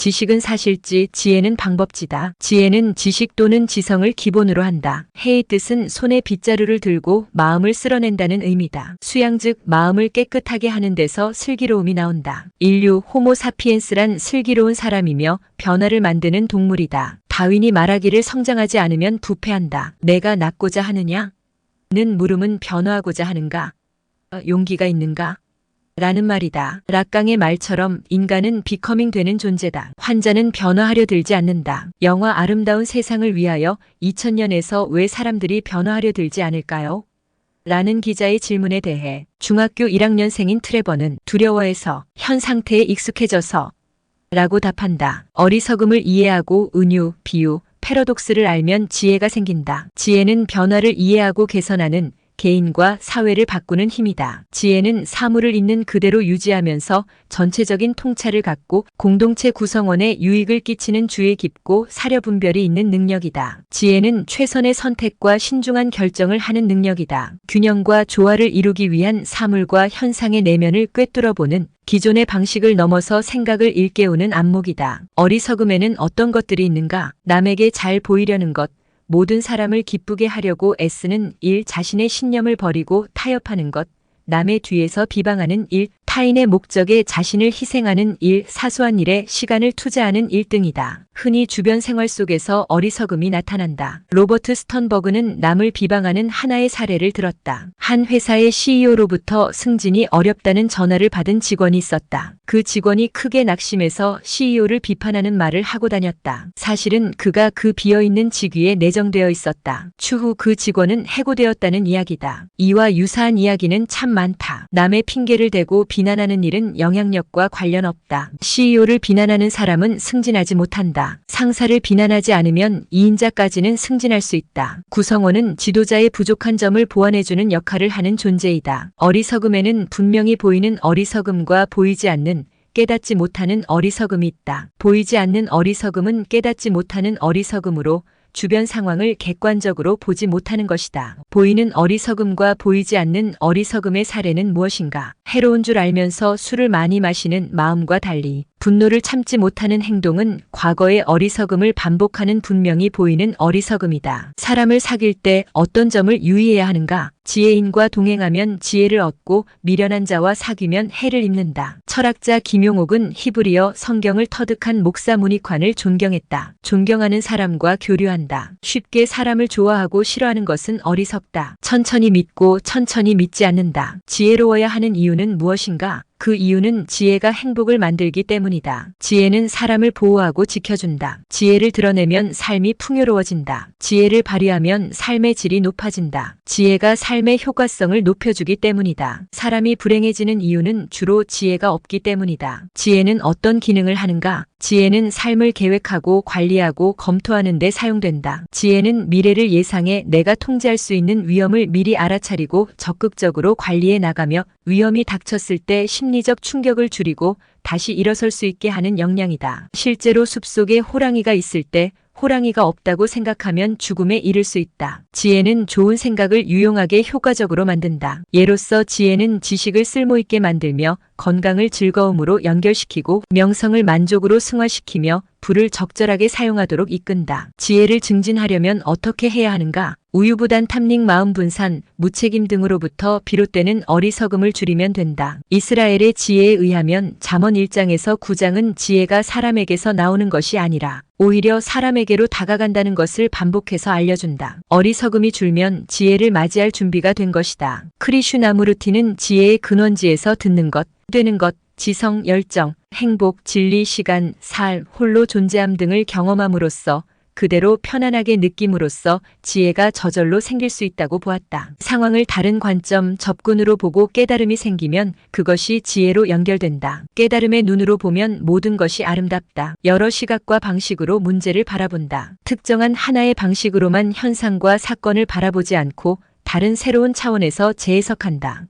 지식은 사실지, 지혜는 방법지다. 지혜는 지식 또는 지성을 기본으로 한다. 해의 뜻은 손에 빗자루를 들고 마음을 쓸어낸다는 의미다. 수양 즉 마음을 깨끗하게 하는 데서 슬기로움이 나온다. 인류 호모사피엔스란 슬기로운 사람이며 변화를 만드는 동물이다. 다윈이 말하기를 성장하지 않으면 부패한다. 내가 낫고자 하느냐? 는 물음은 변화하고자 하는가? 용기가 있는가? 라는 말이다. 락강의 말처럼 인간은 비커밍 되는 존재다. 환자는 변화하려 들지 않는다. 영화 아름다운 세상을 위하여 2000년에서 왜 사람들이 변화하려 들지 않을까요? 라는 기자의 질문에 대해 중학교 1학년생인 트레버는 두려워해서, 현 상태에 익숙해져서 라고 답한다. 어리석음을 이해하고 은유, 비유, 패러독스를 알면 지혜가 생긴다. 지혜는 변화를 이해하고 개선하는 개인과 사회를 바꾸는 힘이다. 지혜는 사물을 있는 그대로 유지하면서 전체적인 통찰을 갖고 공동체 구성원에 유익을 끼치는 주의 깊고 사려 분별이 있는 능력이다. 지혜는 최선의 선택과 신중한 결정을 하는 능력이다. 균형과 조화를 이루기 위한 사물과 현상의 내면을 꿰뚫어보는 기존의 방식을 넘어서 생각을 일깨우는 안목이다. 어리석음에는 어떤 것들이 있는가? 남에게 잘 보이려는 것, 모든 사람을 기쁘게 하려고 애쓰는 일, 자신의 신념을 버리고 타협하는 것, 남의 뒤에서 비방하는 일, 타인의 목적에 자신을 희생하는 일, 사소한 일에 시간을 투자하는 일 등이다. 흔히 주변 생활 속에서 어리석음이 나타난다. 로버트 스턴버그는 남을 비방하는 하나의 사례를 들었다. 한 회사의 CEO로부터 승진이 어렵다는 전화를 받은 직원이 있었다. 그 직원이 크게 낙심해서 CEO를 비판하는 말을 하고 다녔다. 사실은 그가 그 비어있는 직위에 내정되어 있었다. 추후 그 직원은 해고되었다는 이야기다. 이와 유사한 이야기는 참 많다. 남의 핑계를 대고 비난하는 일은 영향력과 관련 없다. CEO를 비난하는 사람은 승진하지 못한다. 상사를 비난하지 않으면 2인자까지는 승진할 수 있다. 구성원은 지도자의 부족한 점을 보완해주는 역할을 하는 존재이다. 어리석음에는 분명히 보이는 어리석음과 보이지 않는, 깨닫지 못하는 어리석음이 있다. 보이지 않는 어리석음은 깨닫지 못하는 어리석음으로 주변 상황을 객관적으로 보지 못하는 것이다. 보이는 어리석음과 보이지 않는 어리석음의 사례는 무엇인가? 해로운 줄 알면서 술을 많이 마시는 마음과 달리 분노를 참지 못하는 행동은 과거의 어리석음을 반복하는 분명히 보이는 어리석음이다. 사람을 사귈 때 어떤 점을 유의해야 하는가? 지혜인과 동행하면 지혜를 얻고 미련한 자와 사귀면 해를 입는다. 철학자 김용옥은 히브리어 성경을 터득한 목사 문익환을 존경했다. 존경하는 사람과 교류한다. 쉽게 사람을 좋아하고 싫어하는 것은 어리석다. 천천히 믿고 천천히 믿지 않는다. 지혜로워야 하는 이유는 무엇인가? 그 이유는 지혜가 행복을 만들기 때문이다. 지혜는 사람을 보호하고 지켜준다. 지혜를 드러내면 삶이 풍요로워진다. 지혜를 발휘하면 삶의 질이 높아진다. 지혜가 삶의 효과성을 높여주기 때문이다. 사람이 불행해지는 이유는 주로 지혜가 없기 때문이다. 지혜는 어떤 기능을 하는가? 지혜는 삶을 계획하고 관리하고 검토하는 데 사용된다. 지혜는 미래를 예상해 내가 통제할 수 있는 위험을 미리 알아차리고 적극적으로 관리해 나가며 위험이 닥쳤을 때 심리적 충격을 줄이고 다시 일어설 수 있게 하는 역량이다. 실제로 숲속에 호랑이가 있을 때 호랑이가 없다고 생각하면 죽음에 이를 수 있다. 지혜는 좋은 생각을 유용하게 효과적으로 만든다. 예로서 지혜는 지식을 쓸모있게 만들며 건강을 즐거움으로 연결시키고 명성을 만족으로 승화시키며 불을 적절하게 사용하도록 이끈다. 지혜를 증진하려면 어떻게 해야 하는가? 우유부단 탐닉 마음 분산, 무책임 등으로부터 비롯되는 어리석음을 줄이면 된다. 이스라엘의 지혜에 의하면 잠언 1장에서 9장은 지혜가 사람에게서 나오는 것이 아니라 오히려 사람에게로 다가간다는 것을 반복해서 알려준다. 어리석음이 줄면 지혜를 맞이할 준비가 된 것이다. 크리슈나무르티는 지혜의 근원지에서 듣는 것, 되는 것, 지성, 열정, 행복, 진리, 시간, 삶, 홀로 존재함 등을 경험함으로써 그대로 편안하게 느낌으로써 지혜가 저절로 생길 수 있다고 보았다. 상황을 다른 관점, 접근으로 보고 깨달음이 생기면 그것이 지혜로 연결된다. 깨달음의 눈으로 보면 모든 것이 아름답다. 여러 시각과 방식으로 문제를 바라본다. 특정한 하나의 방식으로만 현상과 사건을 바라보지 않고 다른 새로운 차원에서 재해석한다.